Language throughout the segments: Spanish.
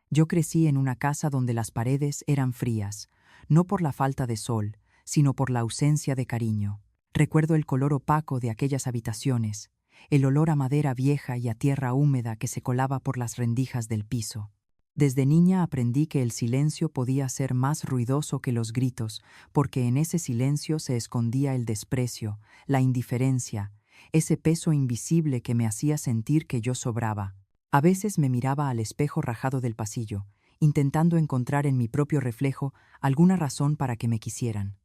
Yo crecí en una casa donde las paredes eran frías, no por la falta de sol, sino por la ausencia de cariño. Recuerdo el color opaco de aquellas habitaciones, el olor a madera vieja y a tierra húmeda que se colaba por las rendijas del piso. Desde niña aprendí que el silencio podía ser más ruidoso que los gritos, porque en ese silencio se escondía el desprecio, la indiferencia, ese peso invisible que me hacía sentir que yo sobraba. A veces me miraba al espejo rajado del pasillo, intentando encontrar en mi propio reflejo alguna razón para que me quisieran.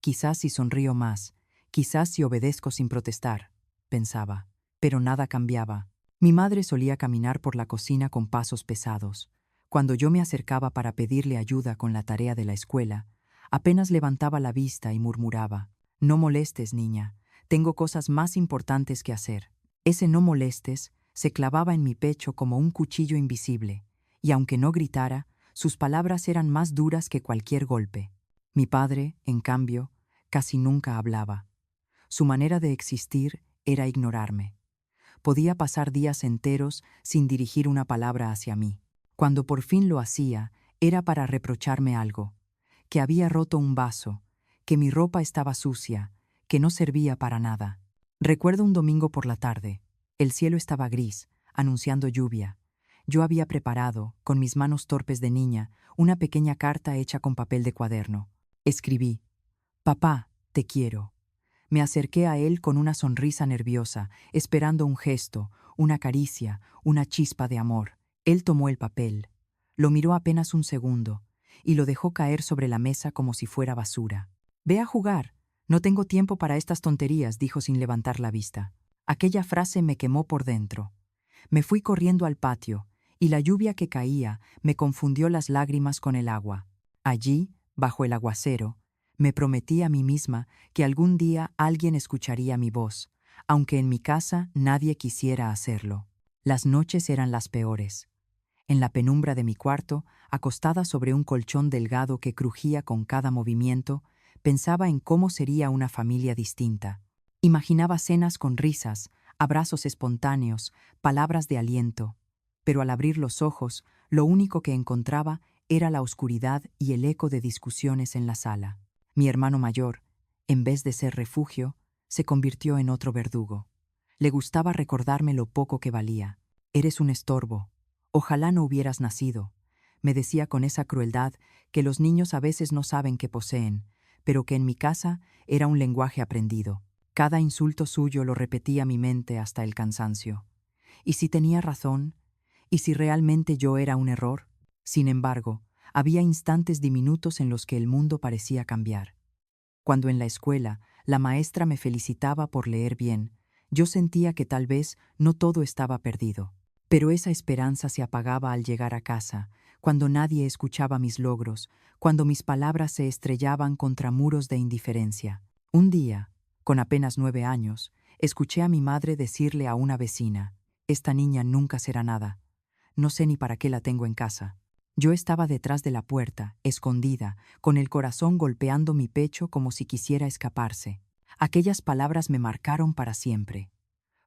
Quizás si sonrío más, quizás si obedezco sin protestar, pensaba. Pero nada cambiaba. Mi madre solía caminar por la cocina con pasos pesados. Cuando yo me acercaba para pedirle ayuda con la tarea de la escuela, apenas levantaba la vista y murmuraba: «No molestes, niña, tengo cosas más importantes que hacer». Ese «no molestes» se clavaba en mi pecho como un cuchillo invisible, y aunque no gritara, sus palabras eran más duras que cualquier golpe. Mi padre, en cambio, casi nunca hablaba. Su manera de existir era ignorarme. Podía pasar días enteros sin dirigir una palabra hacia mí. Cuando por fin lo hacía, era para reprocharme algo: que había roto un vaso, que mi ropa estaba sucia, que no servía para nada. Recuerdo un domingo por la tarde. El cielo estaba gris, anunciando lluvia. Yo había preparado, con mis manos torpes de niña, una pequeña carta hecha con papel de cuaderno. Escribí: «Papá, te quiero». Me acerqué a él con una sonrisa nerviosa, esperando un gesto, una caricia, una chispa de amor. Él tomó el papel, lo miró apenas un segundo y lo dejó caer sobre la mesa como si fuera basura. «Ve a jugar, no tengo tiempo para estas tonterías», dijo sin levantar la vista. Aquella frase me quemó por dentro. Me fui corriendo al patio, y la lluvia que caía me confundió las lágrimas con el agua. Allí, bajo el aguacero, me prometí a mí misma que algún día alguien escucharía mi voz, aunque en mi casa nadie quisiera hacerlo. Las noches eran las peores. En la penumbra de mi cuarto, acostada sobre un colchón delgado que crujía con cada movimiento, pensaba en cómo sería una familia distinta. Imaginaba cenas con risas, abrazos espontáneos, palabras de aliento. Pero al abrir los ojos, lo único que encontraba era la oscuridad y el eco de discusiones en la sala. Mi hermano mayor, en vez de ser refugio, se convirtió en otro verdugo. Le gustaba recordarme lo poco que valía. «Eres un estorbo. Ojalá no hubieras nacido», me decía con esa crueldad que los niños a veces no saben que poseen, pero que en mi casa era un lenguaje aprendido. Cada insulto suyo lo repetía mi mente hasta el cansancio. ¿Y si tenía razón? ¿Y si realmente yo era un error? Sin embargo, había instantes diminutos en los que el mundo parecía cambiar. Cuando en la escuela la maestra me felicitaba por leer bien, yo sentía que tal vez no todo estaba perdido. Pero esa esperanza se apagaba al llegar a casa, cuando nadie escuchaba mis logros, cuando mis palabras se estrellaban contra muros de indiferencia. Un día, con apenas 9 años, escuché a mi madre decirle a una vecina: «Esta niña nunca será nada. No sé ni para qué la tengo en casa». Yo estaba detrás de la puerta, escondida, con el corazón golpeando mi pecho como si quisiera escaparse. Aquellas palabras me marcaron para siempre.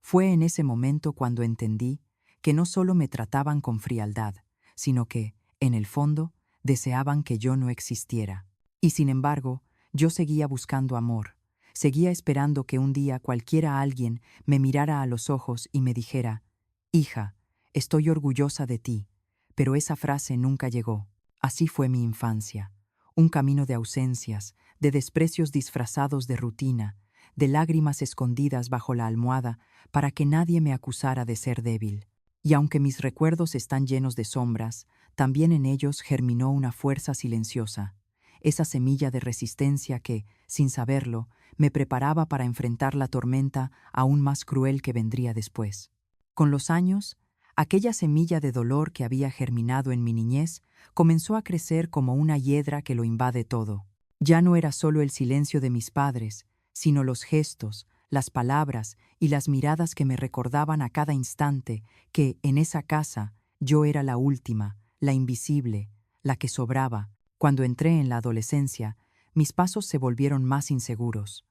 Fue en ese momento cuando entendí que no solo me trataban con frialdad, sino que, en el fondo, deseaban que yo no existiera. Y sin embargo, yo seguía buscando amor, seguía esperando que un día alguien me mirara a los ojos y me dijera: «Hija, estoy orgullosa de ti». Pero esa frase nunca llegó. Así fue mi infancia, un camino de ausencias, de desprecios disfrazados de rutina, de lágrimas escondidas bajo la almohada para que nadie me acusara de ser débil. Y aunque mis recuerdos están llenos de sombras, también en ellos germinó una fuerza silenciosa, esa semilla de resistencia que, sin saberlo, me preparaba para enfrentar la tormenta aún más cruel que vendría después. Con los años, aquella semilla de dolor que había germinado en mi niñez comenzó a crecer como una hiedra que lo invade todo. Ya no era solo el silencio de mis padres, sino los gestos, las palabras y las miradas que me recordaban a cada instante que, en esa casa, yo era la última, la invisible, la que sobraba. Cuando entré en la adolescencia, mis pasos se volvieron más inseguros.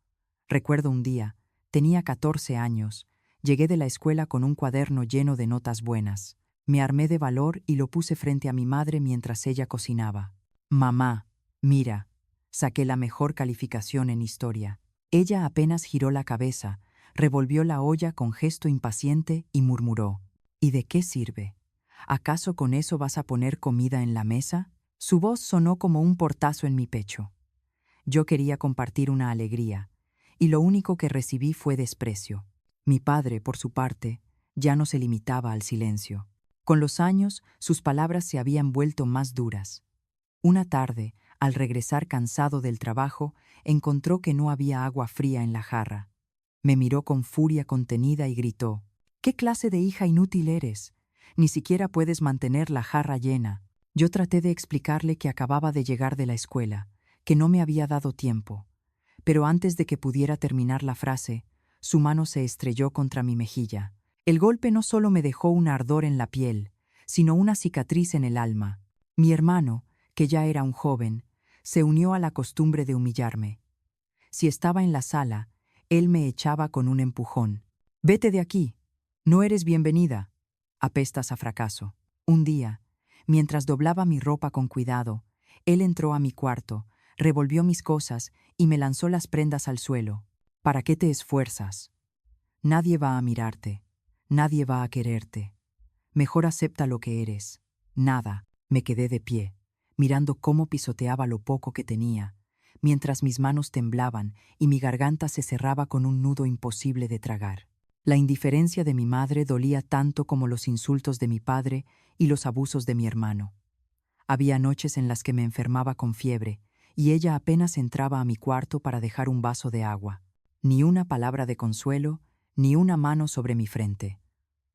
Recuerdo un día, tenía 14 años, llegué de la escuela con un cuaderno lleno de notas buenas. Me armé de valor y lo puse frente a mi madre mientras ella cocinaba. Mamá, mira, saqué la mejor calificación en historia. Ella apenas giró la cabeza, revolvió la olla con gesto impaciente y murmuró: ¿Y de qué sirve? ¿Acaso con eso vas a poner comida en la mesa? Su voz sonó como un portazo en mi pecho. Yo quería compartir una alegría, y lo único que recibí fue desprecio. Mi padre, por su parte, ya no se limitaba al silencio. Con los años, sus palabras se habían vuelto más duras. Una tarde, al regresar cansado del trabajo, encontró que no había agua fría en la jarra. Me miró con furia contenida y gritó: ¿Qué clase de hija inútil eres? Ni siquiera puedes mantener la jarra llena. Yo traté de explicarle que acababa de llegar de la escuela, que no me había dado tiempo. Pero antes de que pudiera terminar la frase, su mano se estrelló contra mi mejilla. El golpe no solo me dejó un ardor en la piel, sino una cicatriz en el alma. Mi hermano, que ya era un joven, se unió a la costumbre de humillarme. Si estaba en la sala, él me echaba con un empujón. «Vete de aquí. No eres bienvenida. Apestas a fracaso». Un día, mientras doblaba mi ropa con cuidado, él entró a mi cuarto, revolvió mis cosas y me lanzó las prendas al suelo. «¿Para qué te esfuerzas? Nadie va a mirarte. Nadie va a quererte. Mejor acepta lo que eres». Nada. Me quedé de pie, mirando cómo pisoteaba lo poco que tenía, mientras mis manos temblaban y mi garganta se cerraba con un nudo imposible de tragar. La indiferencia de mi madre dolía tanto como los insultos de mi padre y los abusos de mi hermano. Había noches en las que me enfermaba con fiebre, y ella apenas entraba a mi cuarto para dejar un vaso de agua. Ni una palabra de consuelo, ni una mano sobre mi frente.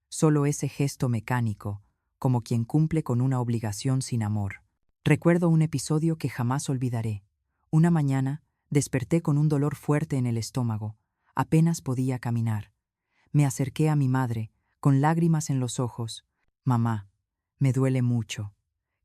Solo ese gesto mecánico, como quien cumple con una obligación sin amor. Recuerdo un episodio que jamás olvidaré. Una mañana, desperté con un dolor fuerte en el estómago. Apenas podía caminar. Me acerqué a mi madre, con lágrimas en los ojos. «Mamá, me duele mucho.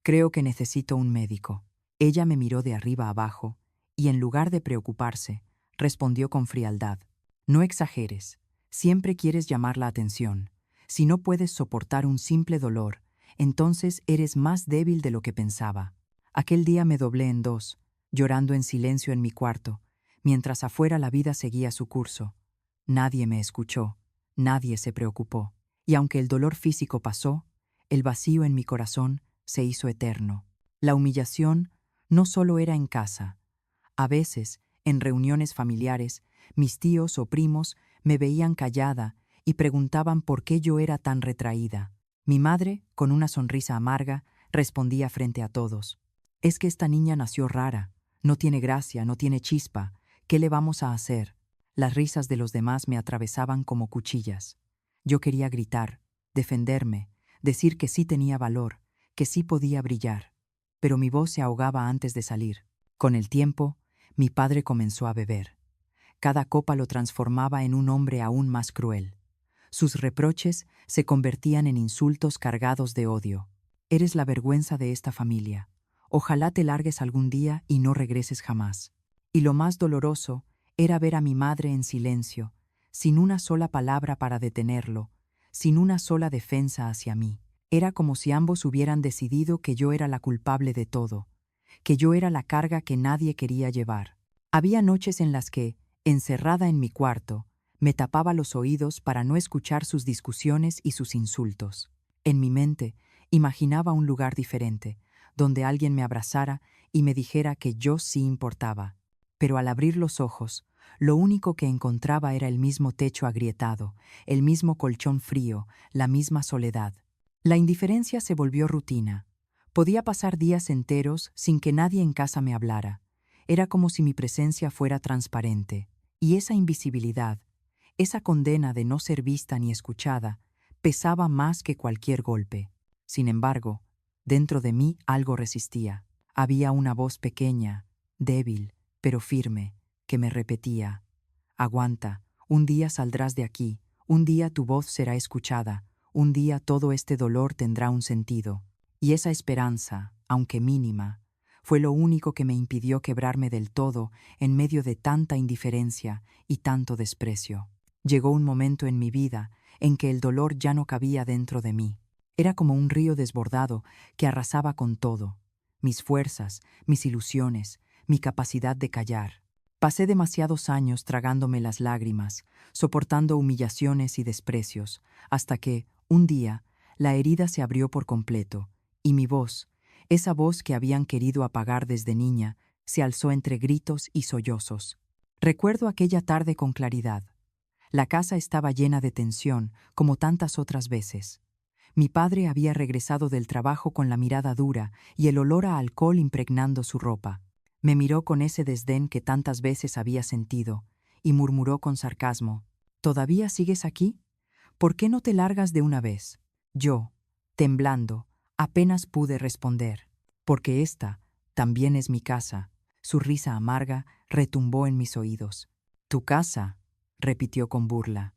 Creo que necesito un médico». Ella me miró de arriba abajo y, en lugar de preocuparse, respondió con frialdad: «No exageres. Siempre quieres llamar la atención. Si no puedes soportar un simple dolor, entonces eres más débil de lo que pensaba». Aquel día me doblé en dos, llorando en silencio en mi cuarto, mientras afuera la vida seguía su curso. Nadie me escuchó, nadie se preocupó, y aunque el dolor físico pasó, el vacío en mi corazón se hizo eterno. La humillación no solo era en casa. A veces, en reuniones familiares, mis tíos o primos me veían callada y preguntaban por qué yo era tan retraída. Mi madre, con una sonrisa amarga, respondía frente a todos: «Es que esta niña nació rara, no tiene gracia, no tiene chispa. ¿Qué le vamos a hacer?». Las risas de los demás me atravesaban como cuchillas. Yo quería gritar, defenderme, decir que sí tenía valor, que sí podía brillar. Pero mi voz se ahogaba antes de salir. Con el tiempo, mi padre comenzó a beber. Cada copa lo transformaba en un hombre aún más cruel. Sus reproches se convertían en insultos cargados de odio. «Eres la vergüenza de esta familia. Ojalá te largues algún día y no regreses jamás». Y lo más doloroso era ver a mi madre en silencio, sin una sola palabra para detenerlo, sin una sola defensa hacia mí. Era como si ambos hubieran decidido que yo era la culpable de todo, que yo era la carga que nadie quería llevar. Había noches en las que, encerrada en mi cuarto, me tapaba los oídos para no escuchar sus discusiones y sus insultos. En mi mente, imaginaba un lugar diferente, donde alguien me abrazara y me dijera que yo sí importaba. Pero al abrir los ojos, lo único que encontraba era el mismo techo agrietado, el mismo colchón frío, la misma soledad. La indiferencia se volvió rutina. Podía pasar días enteros sin que nadie en casa me hablara. Era como si mi presencia fuera transparente. Y esa invisibilidad, esa condena de no ser vista ni escuchada, pesaba más que cualquier golpe. Sin embargo, dentro de mí algo resistía. Había una voz pequeña, débil, pero firme, que me repetía: «Aguanta, un día saldrás de aquí, un día tu voz será escuchada, un día todo este dolor tendrá un sentido». Y esa esperanza, aunque mínima, fue lo único que me impidió quebrarme del todo en medio de tanta indiferencia y tanto desprecio. Llegó un momento en mi vida en que el dolor ya no cabía dentro de mí. Era como un río desbordado que arrasaba con todo, mis fuerzas, mis ilusiones, mi capacidad de callar. Pasé demasiados años tragándome las lágrimas, soportando humillaciones y desprecios, hasta que, un día, la herida se abrió por completo, y mi voz, esa voz que habían querido apagar desde niña, se alzó entre gritos y sollozos. Recuerdo aquella tarde con claridad. La casa estaba llena de tensión, como tantas otras veces. Mi padre había regresado del trabajo con la mirada dura y el olor a alcohol impregnando su ropa. Me miró con ese desdén que tantas veces había sentido, y murmuró con sarcasmo: ¿Todavía sigues aquí? ¿Por qué no te largas de una vez? Yo, temblando, apenas pude responder: porque esta también es mi casa. Su risa amarga retumbó en mis oídos. ¿Tu casa?, repitió con burla.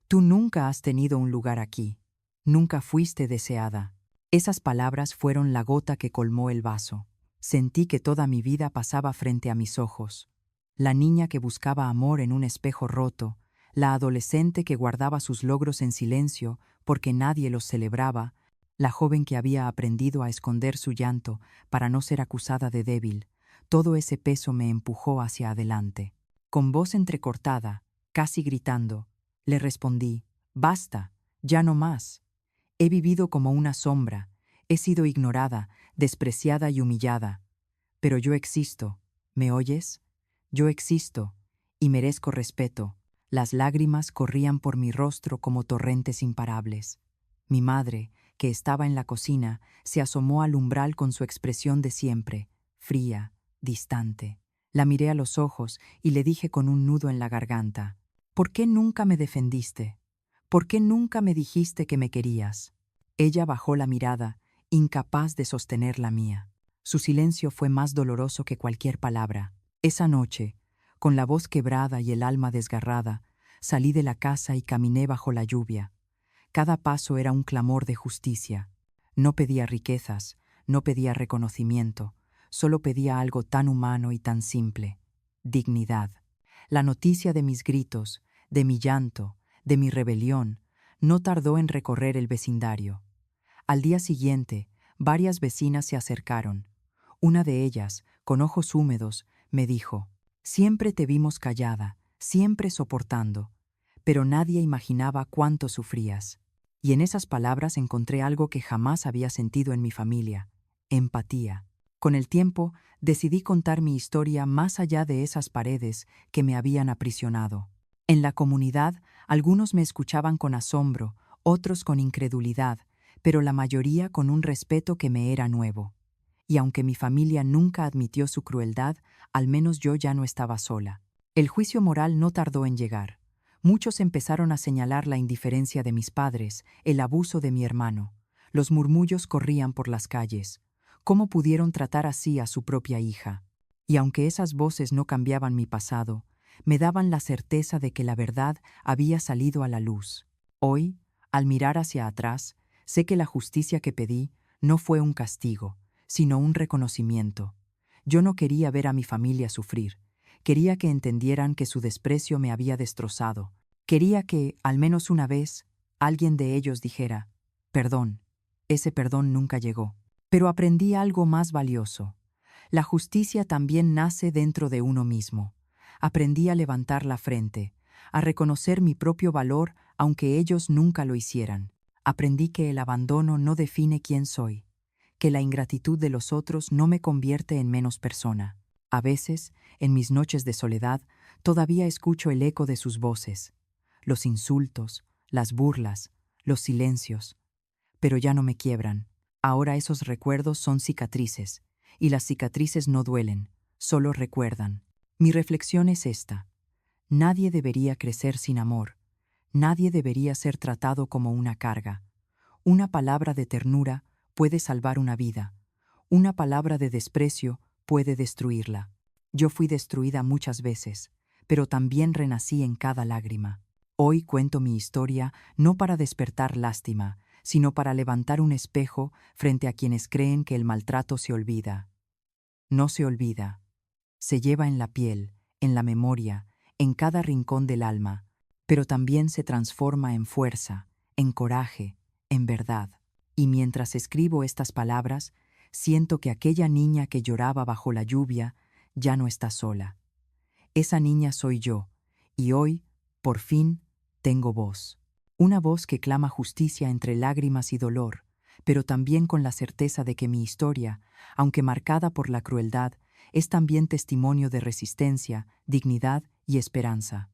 Tú nunca has tenido un lugar aquí. Nunca fuiste deseada. Esas palabras fueron la gota que colmó el vaso. Sentí que toda mi vida pasaba frente a mis ojos. La niña que buscaba amor en un espejo roto, la adolescente que guardaba sus logros en silencio porque nadie los celebraba, la joven que había aprendido a esconder su llanto para no ser acusada de débil. Todo ese peso me empujó hacia adelante. Con voz entrecortada, casi gritando, le respondí: «Basta, ya no más. He vivido como una sombra, he sido ignorada, despreciada y humillada. Pero yo existo, ¿me oyes? Yo existo, y merezco respeto». Las lágrimas corrían por mi rostro como torrentes imparables. Mi madre, que estaba en la cocina, se asomó al umbral con su expresión de siempre, fría, distante. La miré a los ojos y le dije con un nudo en la garganta: «¿Por qué nunca me defendiste? ¿Por qué nunca me dijiste que me querías?». Ella bajó la mirada, incapaz de sostener la mía. Su silencio fue más doloroso que cualquier palabra. Esa noche, con la voz quebrada y el alma desgarrada, salí de la casa y caminé bajo la lluvia. Cada paso era un clamor de justicia. No pedía riquezas, no pedía reconocimiento, solo pedía algo tan humano y tan simple: dignidad. La noticia de mis gritos, de mi llanto, de mi rebelión, no tardó en recorrer el vecindario. Al día siguiente, varias vecinas se acercaron. Una de ellas, con ojos húmedos, me dijo: «Siempre te vimos callada, siempre soportando, pero nadie imaginaba cuánto sufrías». Y en esas palabras encontré algo que jamás había sentido en mi familia: empatía. Con el tiempo, decidí contar mi historia más allá de esas paredes que me habían aprisionado. En la comunidad, algunos me escuchaban con asombro, otros con incredulidad, pero la mayoría con un respeto que me era nuevo. Y aunque mi familia nunca admitió su crueldad, al menos yo ya no estaba sola. El juicio moral no tardó en llegar. Muchos empezaron a señalar la indiferencia de mis padres, el abuso de mi hermano. Los murmullos corrían por las calles. ¿Cómo pudieron tratar así a su propia hija? Y aunque esas voces no cambiaban mi pasado, me daban la certeza de que la verdad había salido a la luz. Hoy, al mirar hacia atrás, sé que la justicia que pedí no fue un castigo, sino un reconocimiento. Yo no quería ver a mi familia sufrir. Quería que entendieran que su desprecio me había destrozado. Quería que, al menos una vez, alguien de ellos dijera: «Perdón». Ese perdón nunca llegó. Pero aprendí algo más valioso. La justicia también nace dentro de uno mismo. Aprendí a levantar la frente, a reconocer mi propio valor aunque ellos nunca lo hicieran. Aprendí que el abandono no define quién soy, que la ingratitud de los otros no me convierte en menos persona. A veces, en mis noches de soledad, todavía escucho el eco de sus voces, los insultos, las burlas, los silencios. Pero ya no me quiebran. Ahora esos recuerdos son cicatrices, y las cicatrices no duelen, solo recuerdan. Mi reflexión es esta: nadie debería crecer sin amor, nadie debería ser tratado como una carga. Una palabra de ternura puede salvar una vida, una palabra de desprecio puede destruirla. Yo fui destruida muchas veces, pero también renací en cada lágrima. Hoy cuento mi historia no para despertar lástima, sino para levantar un espejo frente a quienes creen que el maltrato se olvida. No se olvida. Se lleva en la piel, en la memoria, en cada rincón del alma, pero también se transforma en fuerza, en coraje, en verdad. Y mientras escribo estas palabras, siento que aquella niña que lloraba bajo la lluvia ya no está sola. Esa niña soy yo, y hoy, por fin, tengo voz. Una voz que clama justicia entre lágrimas y dolor, pero también con la certeza de que mi historia, aunque marcada por la crueldad, es también testimonio de resistencia, dignidad y esperanza.